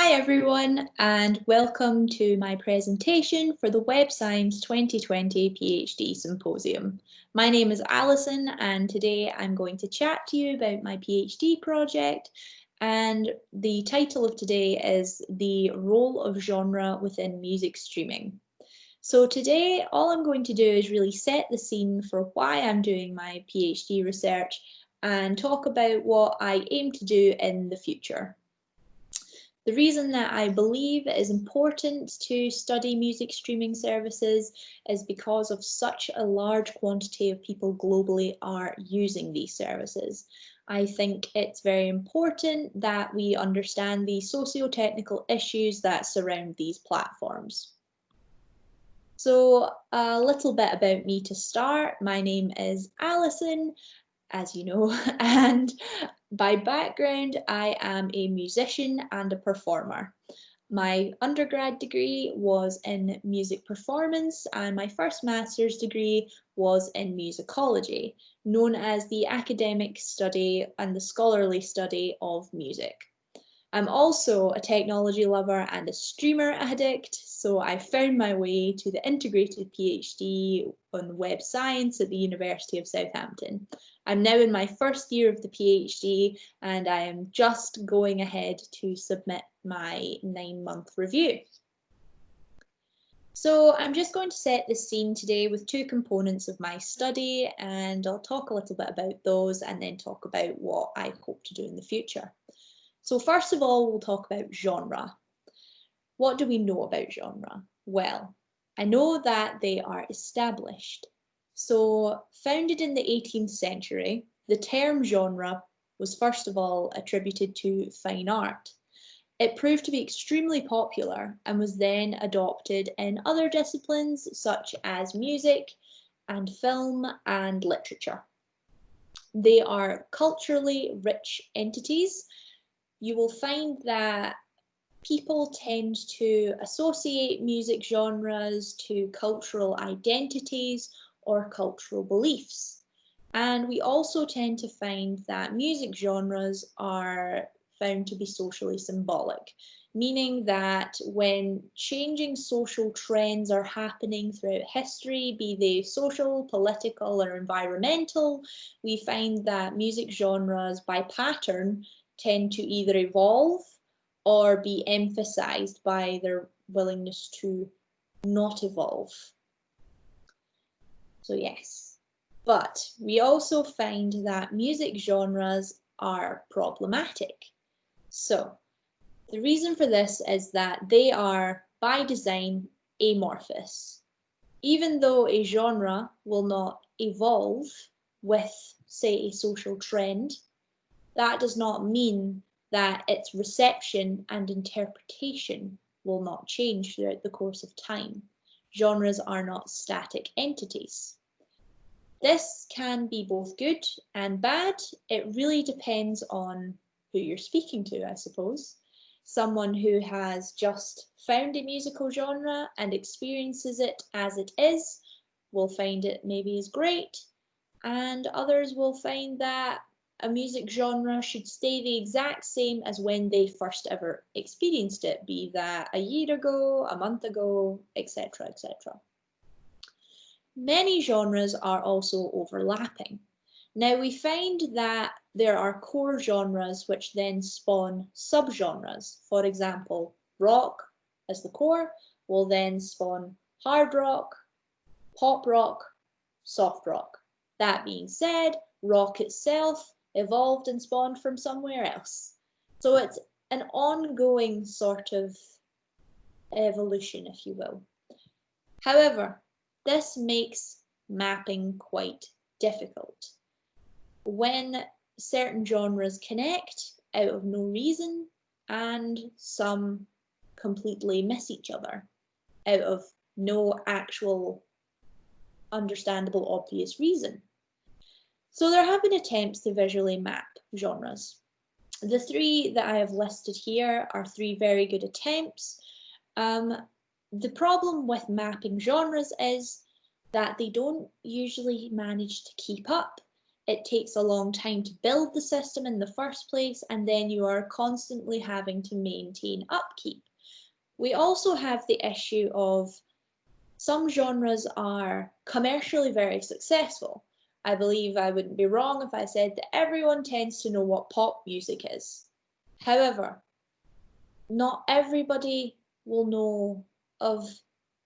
Hi everyone, and welcome to my presentation for the Web Science 2020 PhD Symposium. My name is Alison, and today I'm going to chat to you about my PhD project, and the title of today is The Role of Genre Within Music Streaming. So today, all I'm going to do is really set the scene for why I'm doing my PhD research and talk about what I aim to do in the future. The reason that I believe it is important to study music streaming services is because of such a large quantity of people globally are using these services. I think it's very important that we understand the socio-technical issues that surround these platforms. So a little bit about me to start. My name is Alison, as you know, and by background, I am a musician and a performer. My undergrad degree was in music performance, and my first master's degree was in musicology, known as the academic study and the scholarly study of music. I'm also a technology lover and a streamer addict, so I found my way to the integrated PhD on web science at the University of Southampton. I'm now in my first year of the PhD, and I am just going ahead to submit my 9-month review. So I'm just going to set the scene today with two components of my study, and I'll talk a little bit about those and then talk about what I hope to do in the future. So first of all, we'll talk about genre. What do we know about genre? Well, I know that they are established. So founded in the 18th century, the term genre was first of all attributed to fine art. It proved to be extremely popular and was then adopted in other disciplines such as music and film and literature. They are culturally rich entities. You will find that people tend to associate music genres to cultural identities or cultural beliefs. And we also tend to find that music genres are found to be socially symbolic, meaning that when changing social trends are happening throughout history, be they social, political, or environmental, we find that music genres by pattern tend to either evolve or be emphasized by their willingness to not evolve. So yes, but we also find that music genres are problematic. So the reason for this is that they are by design amorphous. Even though a genre will not evolve with, say, a social trend, that does not mean that its reception and interpretation will not change throughout the course of time. Genres are not static entities. This can be both good and bad. It really depends on who you're speaking to, I suppose. Someone who has just found a musical genre and experiences it as it is will find it maybe as great, and others will find that a music genre should stay the exact same as when they first ever experienced it, be that a year ago, a month ago, etc., etc. Many genres are also overlapping. Now we find that there are core genres which then spawn subgenres. For example, rock as the core will then spawn hard rock, pop rock, soft rock. That being said, rock itself evolved and spawned from somewhere else. So it's an ongoing sort of evolution, if you will. However, this makes mapping quite difficult. When certain genres connect out of no reason and some completely miss each other out of no actual understandable, obvious reason. So there have been attempts to visually map genres. The three that I have listed here are three very good attempts. The problem with mapping genres is that they don't usually manage to keep up. it takes a long time to build the system in the first place, and then you are constantly having to maintain upkeep. We also have the issue of some genres are commercially very successful. I believe I wouldn't be wrong if I said that everyone tends to know what pop music is. However, not everybody will know of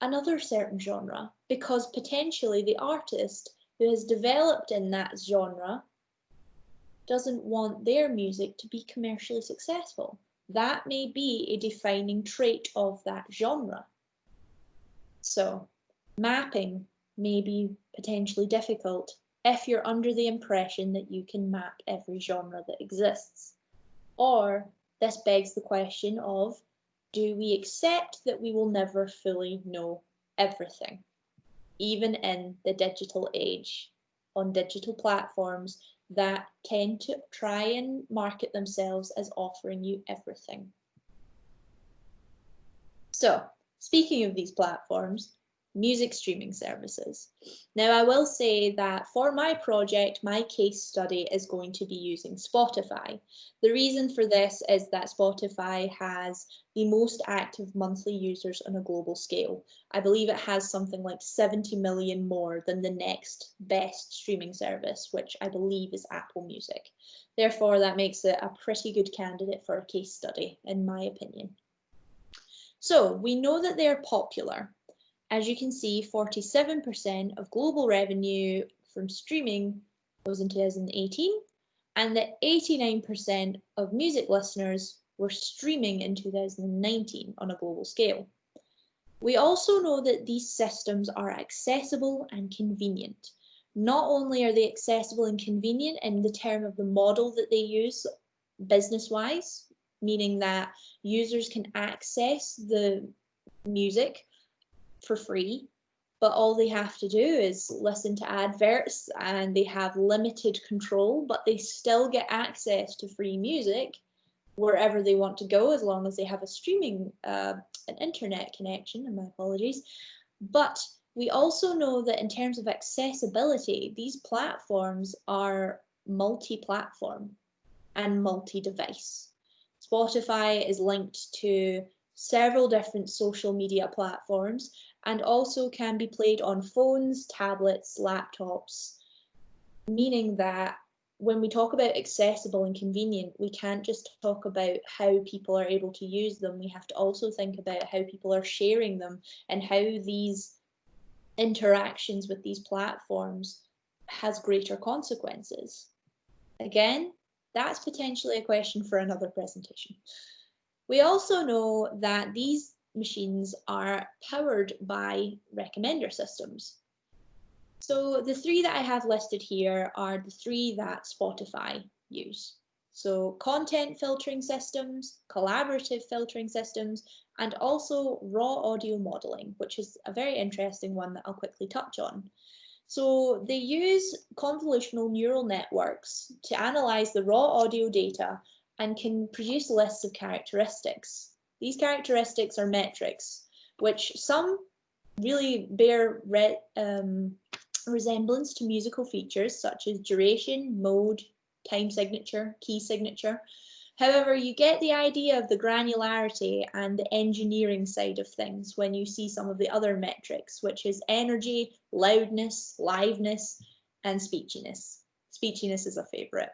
another certain genre, because potentially the artist who has developed in that genre doesn't want their music to be commercially successful. That may be a defining trait of that genre. So mapping may be potentially difficult if you're under the impression that you can map every genre that exists. Or this begs the question of, do we accept that we will never fully know everything, even in the digital age, on digital platforms that tend to try and market themselves as offering you everything? So, speaking of these platforms, music streaming services. Now, I will say that for my project, my case study is going to be using Spotify. The reason for this is that Spotify has the most active monthly users on a global scale. I believe it has something like 70 million more than the next best streaming service, which I believe is Apple Music. Therefore, that makes it a pretty good candidate for a case study, in my opinion. So we know that they're popular. As you can see, 47% of global revenue from streaming was in 2018, and that 89% of music listeners were streaming in 2019 on a global scale. We also know that these systems are accessible and convenient. Not only are they accessible and convenient in the term of the model that they use business-wise, meaning that users can access the music for free, but all they have to do is listen to adverts, and they have limited control, but they still get access to free music wherever they want to go, as long as they have a streaming, an internet connection, and my apologies. But we also know that in terms of accessibility, these platforms are multi-platform and multi-device. Spotify is linked to several different social media platforms, and also can be played on phones, tablets, laptops, meaning that when we talk about accessible and convenient, we can't just talk about how people are able to use them. We have to also think about how people are sharing them and how these interactions with these platforms has greater consequences. Again, that's potentially a question for another presentation. We also know that these machines are powered by recommender systems. So the three that I have listed here are the three that Spotify use. So content filtering systems, collaborative filtering systems, and also raw audio modeling, which is a very interesting one that I'll quickly touch on. So they use convolutional neural networks to analyze the raw audio data and can produce lists of characteristics. These characteristics are metrics, which some really bear resemblance to musical features such as duration, mode, time signature, key signature. However, you get the idea of the granularity and the engineering side of things when you see some of the other metrics, which is energy, loudness, liveness, and speechiness. Speechiness is a favorite.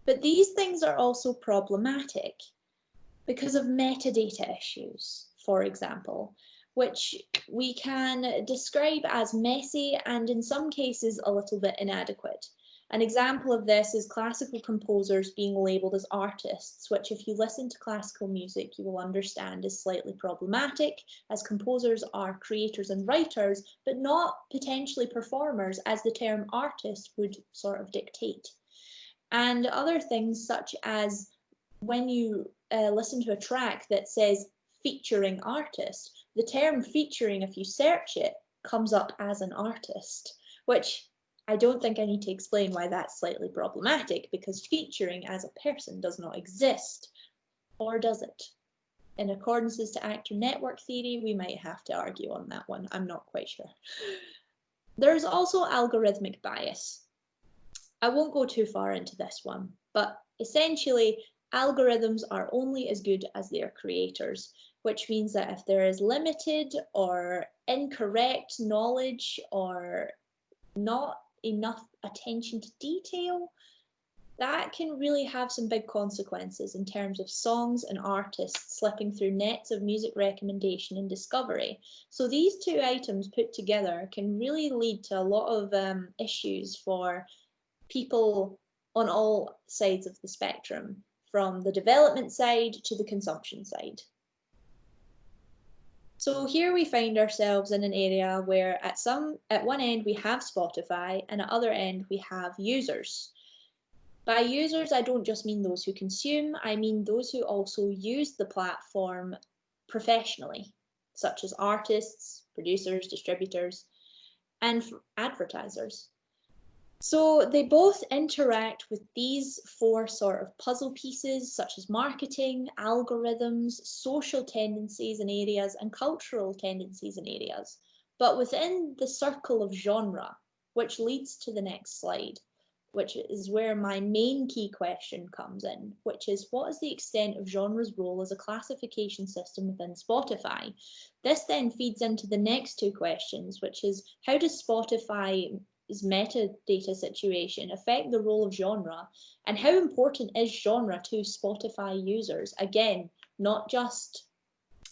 But these things are also problematic because of metadata issues, for example, which we can describe as messy and in some cases a little bit inadequate. An example of this is classical composers being labelled as artists, which if you listen to classical music, you will understand is slightly problematic, as composers are creators and writers, but not potentially performers, as the term artist would sort of dictate. And other things such as when you listen to a track that says featuring artist, the term featuring, if you search it, comes up as an artist, which I don't think I need to explain why that's slightly problematic, because featuring as a person does not exist, or does it? In accordances to actor network theory, we might have to argue on that one. I'm not quite sure. There's also algorithmic bias. I won't go too far into this one, but essentially algorithms are only as good as their creators, which means that if there is limited or incorrect knowledge or not enough attention to detail, that can really have some big consequences in terms of songs and artists slipping through nets of music recommendation and discovery. So these two items put together can really lead to a lot of issues for people on all sides of the spectrum, from the development side to the consumption side. So here we find ourselves in an area where at one end we have Spotify and at other end we have users. By users, I don't just mean those who consume, I mean those who also use the platform professionally, such as artists, producers, distributors, and advertisers. So they both interact with these four sort of puzzle pieces, such as marketing, algorithms, social tendencies in areas, and cultural tendencies in areas, but within the circle of genre, which leads to the next slide, which is where my main key question comes in, which is what is the extent of genre's role as a classification system within Spotify? This then feeds into the next two questions, which is how does Spotify's metadata situation affect the role of genre, and how important is genre to Spotify users? Again, not just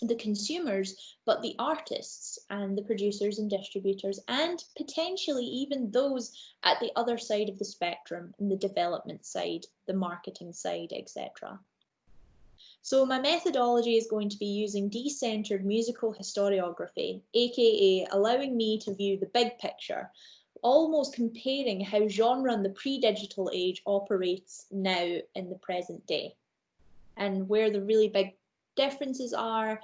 the consumers, but the artists and the producers and distributors, and potentially even those at the other side of the spectrum, in the development side, the marketing side, etc. So my methodology is going to be using decentered musical historiography, aka allowing me to view the big picture, almost comparing how genre in the pre-digital age operates now in the present day, and where the really big differences are,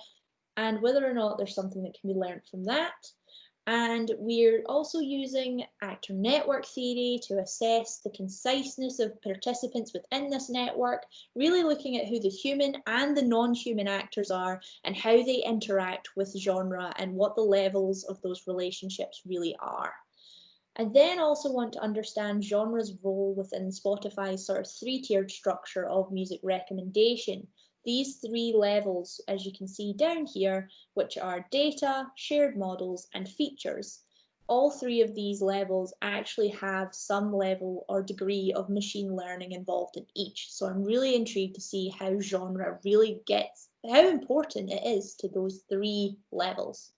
and whether or not there's something that can be learned from that. And we're also using actor network theory to assess the conciseness of participants within this network, really looking at who the human and the non-human actors are and how they interact with genre and what the levels of those relationships really are. I then also want to understand genre's role within Spotify's sort of three-tiered structure of music recommendation. These three levels, as you can see down here, which are data, shared models, and features. All three of these levels actually have some level or degree of machine learning involved in each. So I'm really intrigued to see how genre really gets, how important it is to those three levels.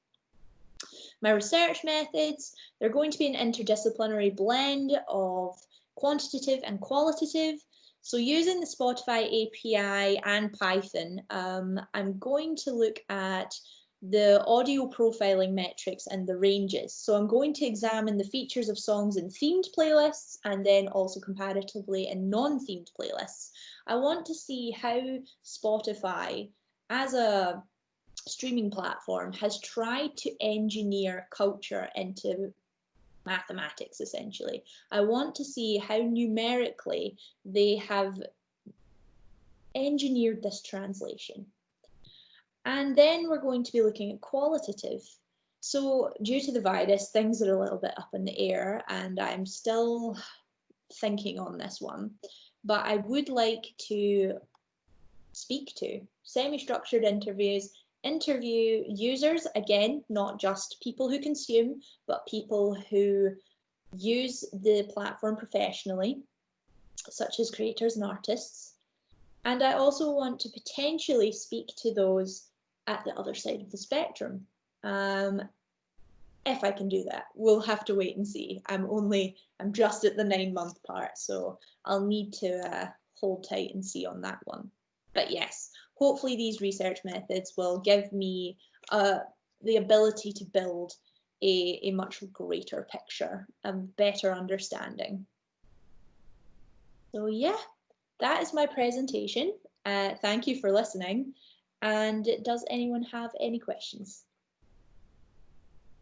My research methods, they're going to be an interdisciplinary blend of quantitative and qualitative. So using the Spotify API and Python, I'm going to look at the audio profiling metrics and the ranges. So I'm going to examine the features of songs in themed playlists and then also comparatively in non-themed playlists. I want to see how Spotify, as a streaming platform, has tried to engineer culture into mathematics, essentially. I want to see how numerically they have engineered this translation. And then we're going to be looking at qualitative. So due to the virus, things are a little bit up in the air and I'm still thinking on this one, but I would like to speak to semi-structured interviews, interview users, again, not just people who consume, but people who use the platform professionally, such as creators and artists. And I also want to potentially speak to those at the other side of the spectrum. If I can do that, we'll have to wait and see. I'm just at the 9-month part, so I'll need to hold tight and see on that one. But yes, hopefully these research methods will give me the ability to build a much greater picture, a better understanding. So yeah, that is my presentation. Thank you for listening. And does anyone have any questions?